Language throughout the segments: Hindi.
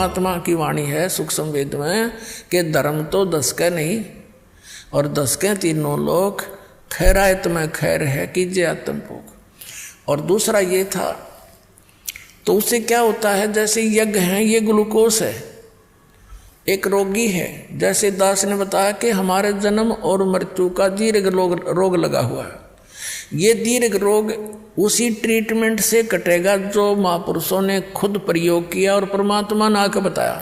परमात्मा की वाणी है सूक्ष्म वेद में कि धर्म तो 10 के नहीं और 10 के तीनों लोग, खैरायत में खैर है कीजिए आत्मभोग। और दूसरा ये था, तो उससे क्या होता है, जैसे यज्ञ है ये ग्लूकोस है, एक रोगी है, जैसे दास ने बताया कि हमारे जन्म और मृत्यु का दीर्घ रोग लगा हुआ है, ये दीर्घ रोग उसी ट्रीटमेंट से कटेगा जो महापुरुषों ने खुद प्रयोग किया और परमात्मा ने आकर बताया।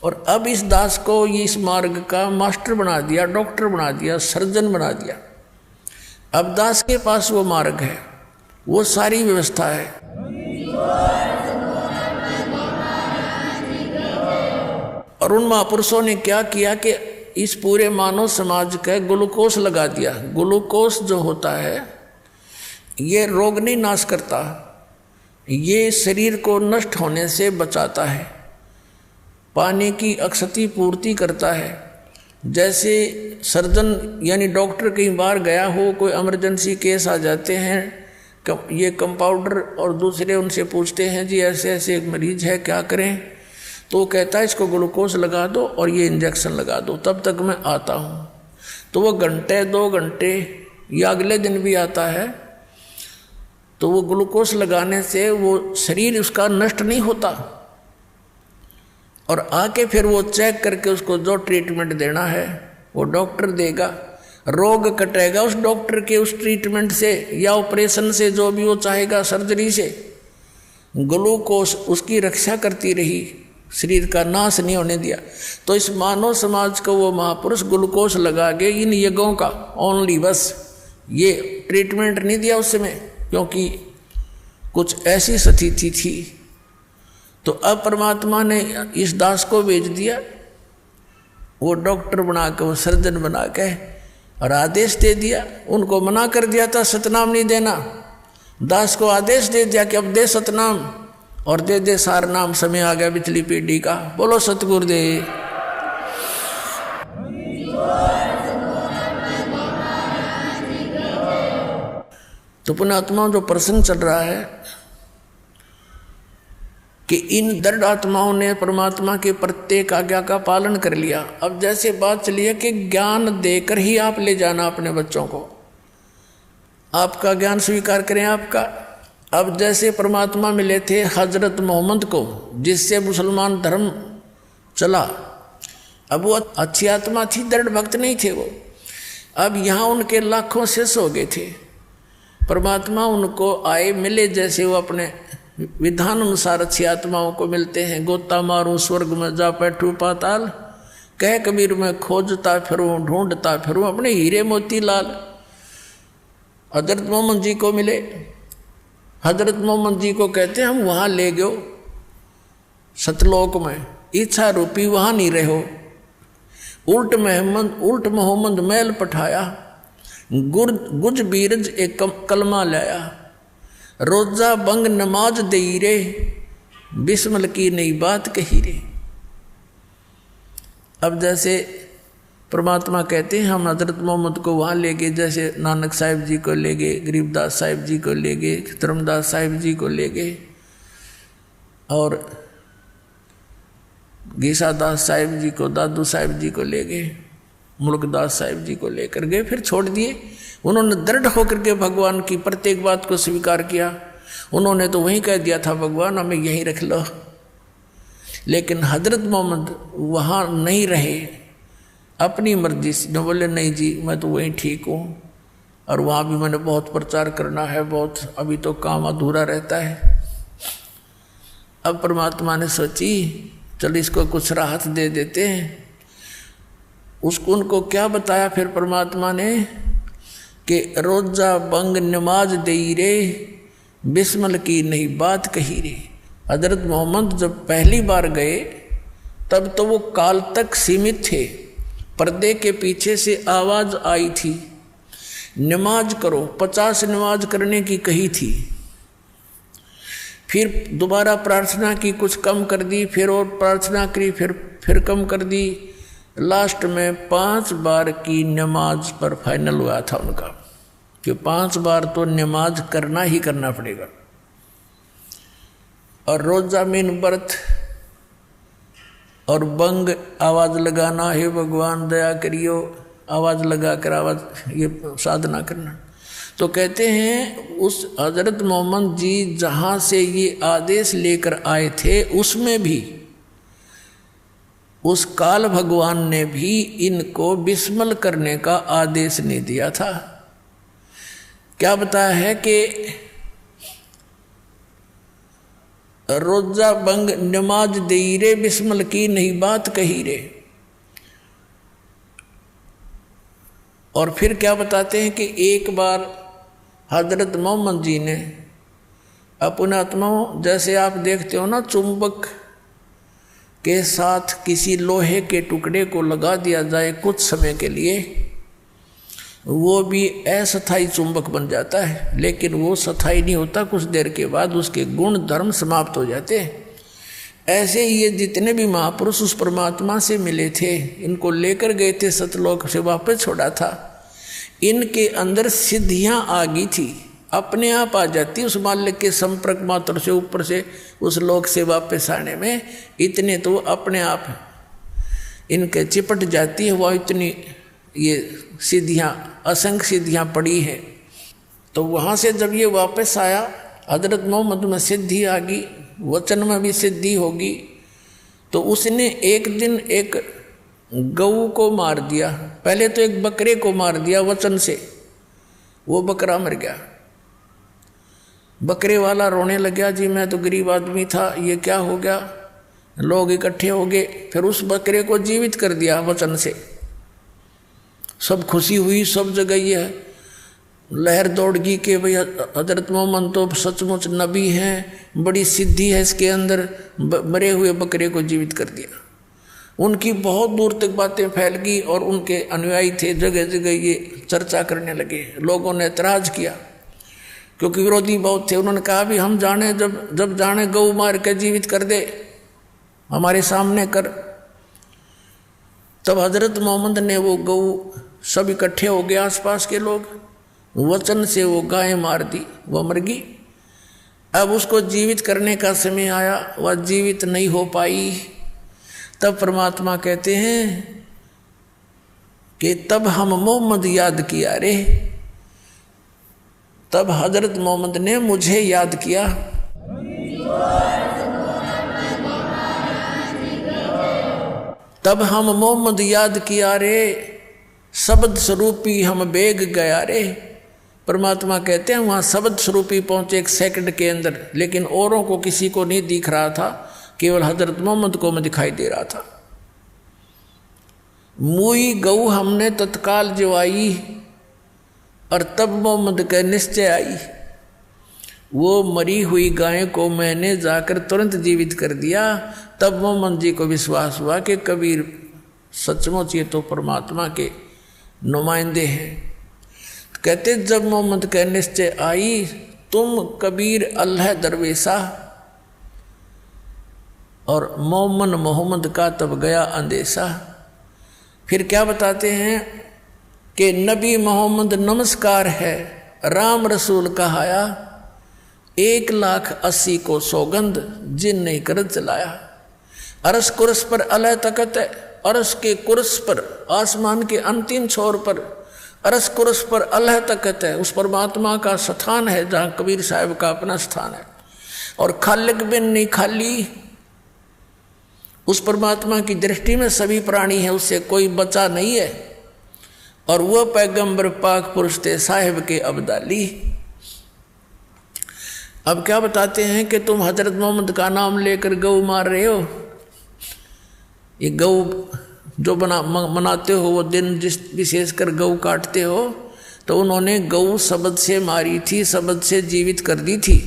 और अब इस दास को इस मार्ग का मास्टर बना दिया, डॉक्टर बना दिया, सर्जन बना दिया। अब दास के पास वो मार्ग है, वो सारी व्यवस्था है। और उन महापुरुषों ने क्या किया कि इस पूरे मानव समाज का ग्लूकोस लगा दिया। ग्लूकोस जो होता है ये रोग नहीं नाश करता, ये शरीर को नष्ट होने से बचाता है, पानी की अक्षति पूर्ति करता है। जैसे सर्जन यानी डॉक्टर कई बार गया हो, कोई इमरजेंसी केस आ जाते हैं, ये कंपाउंडर और दूसरे उनसे पूछते हैं जी ऐसे ऐसे एक मरीज है क्या करें, तो वो कहता है इसको ग्लूकोज लगा दो और ये इंजेक्शन लगा दो, तब तक मैं आता हूँ। तो वो घंटे 2 घंटे या अगले दिन भी आता है, तो वो ग्लूकोज लगाने से वो शरीर उसका नष्ट नहीं होता, और आके फिर वो चेक करके उसको जो ट्रीटमेंट देना है वो डॉक्टर देगा, रोग कटेगा उस डॉक्टर के उस ट्रीटमेंट से या ऑपरेशन से, जो भी वो चाहेगा, सर्जरी से। ग्लूकोज उसकी रक्षा करती रही, शरीर का नाश नहीं होने दिया। तो इस मानव समाज को वो महापुरुष ग्लूकोज लगा के इन यज्ञों का ओनली, बस ये ट्रीटमेंट नहीं दिया उस समय, क्योंकि कुछ ऐसी स्थिति थी। तो अब परमात्मा ने इस दास को भेज दिया, वो डॉक्टर बना के, वो सर्जन बना के, और आदेश दे दिया। उनको मना कर दिया था सतनाम नहीं देना, दास को आदेश दे दिया कि अब दे सतनाम, और दे दे सार नाम, समय आ गया पिछली पीढ़ी का। बोलो सतगुरुदेव। तो पुण्यात्मा जो प्रसंग चल रहा है कि इन दृढ़ आत्माओं ने परमात्मा के प्रत्येक आज्ञा का पालन कर लिया। अब जैसे बात चली है कि ज्ञान देकर ही आप ले जाना अपने बच्चों को, आपका ज्ञान स्वीकार करें आपका। अब जैसे परमात्मा मिले थे हजरत मोहम्मद को, जिससे मुसलमान धर्म चला, अब वो अच्छी आत्मा थी, दृढ़ भक्त नहीं थे वो। अब यहाँ उनके लाखों शिष्य हो गए थे, परमात्मा उनको आए मिले, जैसे वो अपने विधान अनुसार अच्छी आत्माओं को मिलते हैं। गोता मारूं स्वर्ग में जा बैठूं पाताल, कह कबीर में खोजता फिरूं ढूंढता फिरूं अपने हीरे मोती लाल। हजरत मोहम्मद जी को मिले, हजरत मोहम्मद जी को कहते हैं हम वहाँ ले गयो सतलोक में, इच्छा रूपी वहाँ नहीं रहो। उल्ट मोहम्मद मैल पठाया, गुज बीरज एक कलमा लाया, रोजा बंग नमाज दई रे, बिस्मिल की नई बात कही रे। अब जैसे परमात्मा कहते हैं हम हजरत मोहम्मद को वहाँ ले गए, जैसे नानक साहिब जी को ले गए, गरीबदास साहिब जी को ले गए, धर्मदास साहिब जी को ले गए, और गीसादास साहिब जी को, दादू साहिब जी को ले गए, मुल्कदास साहिब जी को लेकर गए, फिर छोड़ दिए। उन्होंने दृढ़ होकर के भगवान की प्रत्येक बात को स्वीकार किया। उन्होंने तो वहीं कह दिया था भगवान हमें यहीं रख लो, लेकिन हजरत मोहम्मद वहाँ नहीं रहे, अपनी मर्जी से न बोले नहीं जी मैं तो वहीं ठीक हूँ, और वहाँ भी मैंने बहुत प्रचार करना है, बहुत अभी तो काम अधूरा रहता है। अब परमात्मा ने सोची चल इसको कुछ राहत दे देते हैं। उसको उनको क्या बताया फिर परमात्मा ने कि रोजा बंग नमाज दई रे, बिस्मिल की नई बात कही रे। हजरत मोहम्मद जब पहली बार गए तब तो वो काल तक सीमित थे, पर्दे के पीछे से आवाज आई थी नमाज करो, 50 नमाज करने की कही थी। फिर दोबारा प्रार्थना की, कुछ कम कर दी, फिर और प्रार्थना करी, फिर कम कर दी। लास्ट में 5 बार की नमाज पर फाइनल हुआ था उनका कि 5 बार तो नमाज करना ही करना पड़ेगा। और रोजा मीन व्रत और बंग आवाज लगाना, हे भगवान दया करियो, आवाज लगाकर आवाज ये साधना करना। तो कहते हैं उस हजरत मोहम्मद जी जहाँ से ये आदेश लेकर आए थे उसमें भी उस काल भगवान ने भी इनको विस्मल करने का आदेश नहीं दिया था। क्या बताया है कि रोजा बंग नमाज दे रे, बिस्मल की नहीं बात कही रे। और फिर क्या बताते हैं कि एक बार हजरत मोहम्मद जी ने अपने आत्माओं, जैसे आप देखते हो ना चुंबक के साथ किसी लोहे के टुकड़े को लगा दिया जाए कुछ समय के लिए, वो भी अस्थायी चुंबक बन जाता है, लेकिन वो स्थायी नहीं होता, कुछ देर के बाद उसके गुण धर्म समाप्त हो जाते हैं। ऐसे ही ये जितने भी महापुरुष उस परमात्मा से मिले थे, इनको लेकर गए थे सतलोक से वापस छोड़ा था, इनके अंदर सिद्धियां आ गई थी, अपने आप आ जाती उस मालिक के संपर्क मात्र से, ऊपर से उस लोक से वापस आने में इतने तो अपने आप इनके चिपट जाती है। वह इतनी ये सिद्धियां, असंख्य सिद्धियां पड़ी है। तो वहाँ से जब ये वापस आया, हजरत मोहम्मद में सिद्धि आ गई, वचन में भी सिद्धि होगी। तो उसने एक दिन एक गऊ को मार दिया, पहले तो एक बकरे को मार दिया वचन से, वो बकरा मर गया। बकरे वाला रोने लगा, जी मैं तो गरीब आदमी था, ये क्या हो गया। लोग इकट्ठे हो गए, फिर उस बकरे को जीवित कर दिया वचन से। सब खुशी हुई, सब जगह ये लहर दौड़ गई कि भाई हजरत मोहम्मद तो सचमुच नबी हैं, बड़ी सिद्धि है इसके अंदर, मरे हुए बकरे को जीवित कर दिया। उनकी बहुत दूर तक बातें फैल गई और उनके अनुयायी थे जगह जगह ये चर्चा करने लगे। लोगों ने एतराज किया क्योंकि विरोधी बहुत थे। उन्होंने कहा भी हम जाने, जब जाने गऊ मार के जीवित कर दे, हमारे सामने कर। तब हजरत मोहम्मद ने वो गऊ, सब इकट्ठे हो गए आसपास के लोग, वचन से वो गाय मार दी, वो मर गई। अब उसको जीवित करने का समय आया, वह जीवित नहीं हो पाई। तब परमात्मा कहते हैं कि तब हम मोहम्मद याद किया रे, तब हजरत मोहम्मद ने मुझे याद किया। तब हम मोहम्मद याद किया रे, शब्द स्वरूपी हम बेग गया रे। परमात्मा कहते हैं वहाँ शब्द स्वरूपी पहुँचे एक सेकंड के अंदर, लेकिन औरों को किसी को नहीं दिख रहा था, केवल हजरत मोहम्मद को मैं दिखाई दे रहा था। मुई गऊ हमने तत्काल जवाई, और तब मोहम्मद का निश्चय आई। वो मरी हुई गाय को मैंने जाकर तुरंत जीवित कर दिया। तब मोहम्मद जी को विश्वास हुआ कि कबीर सचमुच ये तो परमात्मा के नुमाइंदे हैं। कहते जब मोहम्मद का निश्चय आई, तुम कबीर अल्लाह दरवेशा, और मोहम्मद का तब गया अंदेशा। फिर क्या बताते हैं कि नबी मोहम्मद नमस्कार है, राम रसूल कहाया, 1,80,000 को सौगंध जिन नहीं कर चलाया। अरस कुरस पर अलह तकत है, अरस के कुरस पर, आसमान के अंतिम छोर पर, अरस कुरस पर अलह तकत है। उस परमात्मा का स्थान है जहाँ कबीर साहब का अपना स्थान है। और खालिक बिन नहीं खाली, उस परमात्मा की दृष्टि में सभी प्राणी है, उससे कोई बचा नहीं है। और वह पैगंबर पाक पुरुष थे साहिब के अब्दाली। अब क्या बताते हैं कि तुम हजरत मोहम्मद का नाम लेकर गऊ मार रहे हो। ये गऊ जो मनाते हो वो दिन, जिस विशेषकर गऊ काटते हो, तो उन्होंने गऊ शब्द से मारी थी, शब्द से जीवित कर दी थी,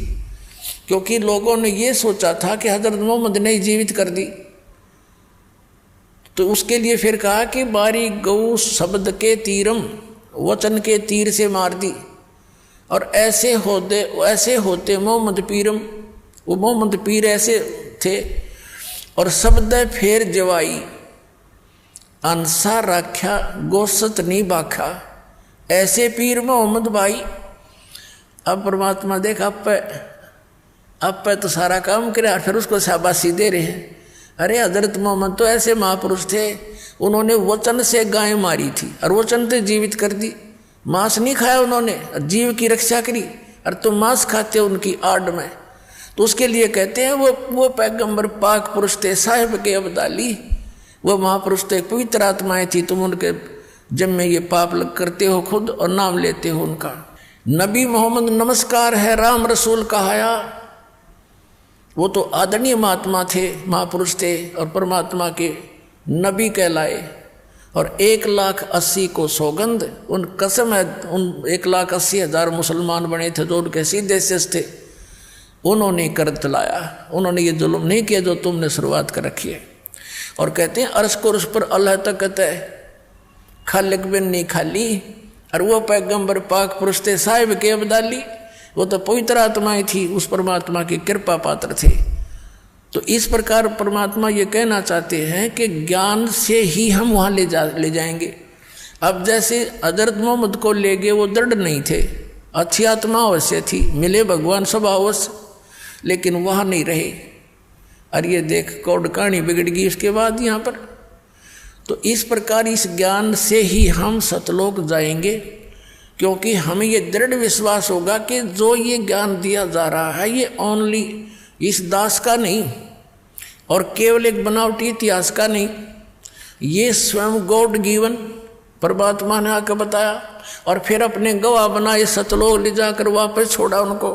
क्योंकि लोगों ने ये सोचा था कि हजरत मोहम्मद ने जीवित कर दी। तो उसके लिए फिर कहा कि बारी गऊ शब्द के तीरम, वचन के तीर से मार दी। और ऐसे होते मोहम्मद पीरम, वो मोहम्मद पीर ऐसे थे। और शब्द फेर जवाई, अंसा राख्या गोसत नहीं बाखा, ऐसे पीर मोहम्मद भाई। अब परमात्मा देख आप पे तो सारा काम करे और फिर उसको शाबाशी दे रहे हैं। अरे हजरत मोहम्मद तो ऐसे महापुरुष थे, उन्होंने वचन से गाय मारी थी और वचन से जीवित कर दी। मांस नहीं खाया उन्होंने, जीव की रक्षा करी, और तुम मांस खाते हो उनकी आड़ में। तो उसके लिए कहते हैं वो पैगंबर पाक पुरुष थे, साहिब के अब्दाली, वो महापुरुष थे, पवित्र आत्माएं थी। तुम उनके जब में ये पाप करते हो खुद और नाम लेते हो उनका। नबी मोहम्मद नमस्कार है, राम रसूल कहाया। वो तो आदरणीय महात्मा थे, महापुरुष थे और परमात्मा के नबी कहलाए। और 1,80,000 को सौगंध, उन कसम है, उन 1,80,000 मुसलमान बने थे जो उनके सीधे शेष थे, उन्होंने कर चलाया। उन्होंने ये जुल्म नहीं किया जो तुमने शुरुआत कर रखी है। और कहते हैं अर्श को उस पर अल्लाह तक कहता है खालिक बिन नहीं खाली। और वो पैगंबर पाक पुरुष थे, साहिब के अब्दाली, वो तो पवित्र आत्माएं थी, उस परमात्मा की कृपा पात्र थे। तो इस प्रकार परमात्मा ये कहना चाहते हैं कि ज्ञान से ही हम वहाँ ले जाएंगे। अब जैसे हजरत मोहम्मद को ले गए, वो दृढ़ नहीं थे, अच्छी आत्मा अवश्य थी, मिले भगवान सब अवश्य, लेकिन वहाँ नहीं रहे। और ये देख कौड़ कहानी बिगड़ गई इसके बाद यहाँ पर। तो इस प्रकार इस ज्ञान से ही हम सतलोक जाएंगे, क्योंकि हमें ये दृढ़ विश्वास होगा कि जो ये ज्ञान दिया जा रहा है ये ओनली इस दास का नहीं और केवल एक बनावटी इतिहास का नहीं, ये स्वयं गॉड गिवन परमात्मा ने आकर बताया और फिर अपने गवाह बनाए, सतलोक ले जाकर वापस छोड़ा उनको।